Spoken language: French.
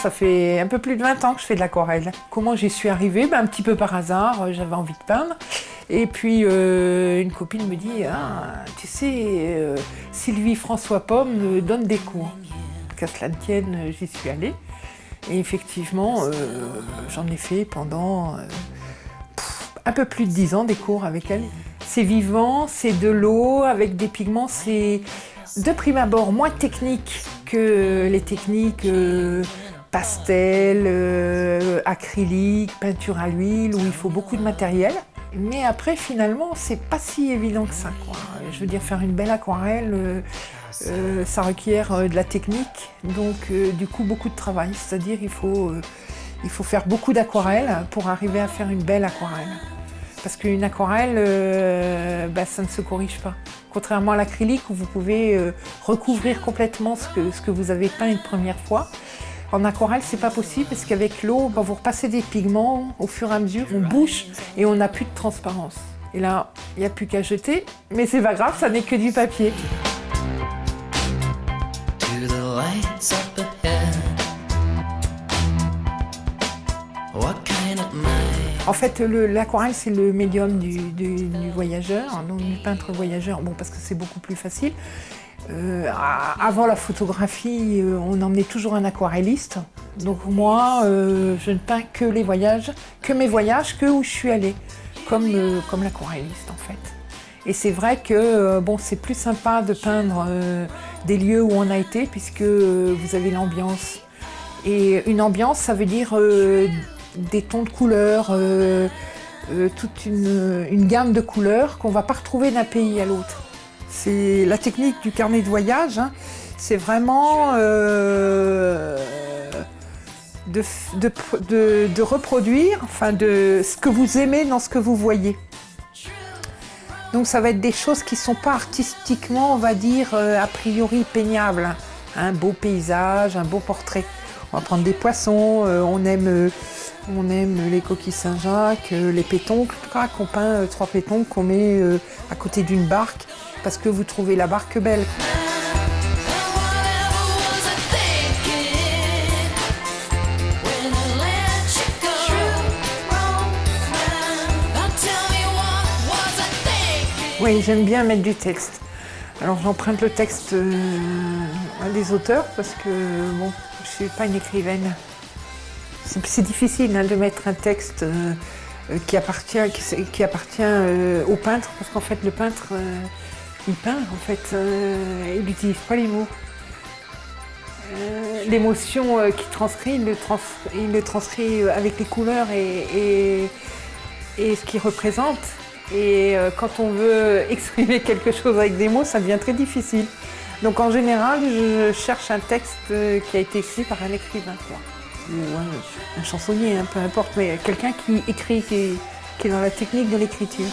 Ça fait un peu plus de 20 ans que je fais de l'aquarelle. Comment j'y suis arrivée? Un petit peu par hasard, j'avais envie de peindre. Et puis une copine me dit « Ah, tu sais, Sylvie François Pomme me donne des cours. » Qu'à cela ne tienne, j'y suis allée. Et effectivement, j'en ai fait pendant un peu plus de 10 ans des cours avec elle. C'est vivant, c'est de l'eau avec des pigments, c'est de prime abord moins technique que les techniques pastel, acrylique, peinture à l'huile, où il faut beaucoup de matériel. Mais après, finalement, c'est pas si évident que ça, quoi. Je veux dire, faire une belle aquarelle, ça requiert de la technique, donc du coup, beaucoup de travail. C'est-à-dire, il faut faire beaucoup d'aquarelles pour arriver à faire une belle aquarelle. Parce qu'une aquarelle, ça ne se corrige pas. Contrairement à l'acrylique, où vous pouvez recouvrir complètement ce que vous avez peint une première fois. En aquarelle, c'est pas possible parce qu'avec l'eau, vous repassez des pigments au fur et à mesure, on bouche et on n'a plus de transparence. Et là, il n'y a plus qu'à jeter, mais c'est pas grave, ça n'est que du papier. En fait, l'aquarelle, c'est le médium du voyageur, donc du peintre voyageur, bon, parce que c'est beaucoup plus facile. Avant la photographie, on emmenait toujours un aquarelliste. Donc moi, je ne peins que les voyages, que mes voyages, que où je suis allée, comme l'aquarelliste en fait. Et c'est vrai que c'est plus sympa de peindre des lieux où on a été, puisque vous avez l'ambiance. Et une ambiance, ça veut dire des tons de couleurs, toute une gamme de couleurs qu'on ne va pas retrouver d'un pays à l'autre. C'est la technique du carnet de voyage, hein. C'est vraiment de reproduire de ce que vous aimez dans ce que vous voyez. Donc ça va être des choses qui ne sont pas artistiquement, on va dire, a priori peignables. Un beau paysage, un beau portrait. On va prendre des poissons, on aime les coquilles Saint-Jacques, les pétoncles, qu'on peint 3 pétoncles qu'on met à côté d'une barque parce que vous trouvez la barque belle. Oui, j'aime bien mettre du texte. Alors j'emprunte le texte à des auteurs parce que bon, je ne suis pas une écrivaine. C'est difficile de mettre un texte qui appartient au peintre, parce qu'en fait le peintre, il peint, en fait, il n'utilise pas les mots. L'émotion qu'il transcrit, il le transcrit avec les couleurs et ce qu'il représente. Et quand on veut exprimer quelque chose avec des mots, ça devient très difficile. Donc en général, je cherche un texte qui a été écrit par un écrivain, quoi. Ou un chansonnier, peu importe, mais quelqu'un qui écrit, qui est dans la technique de l'écriture.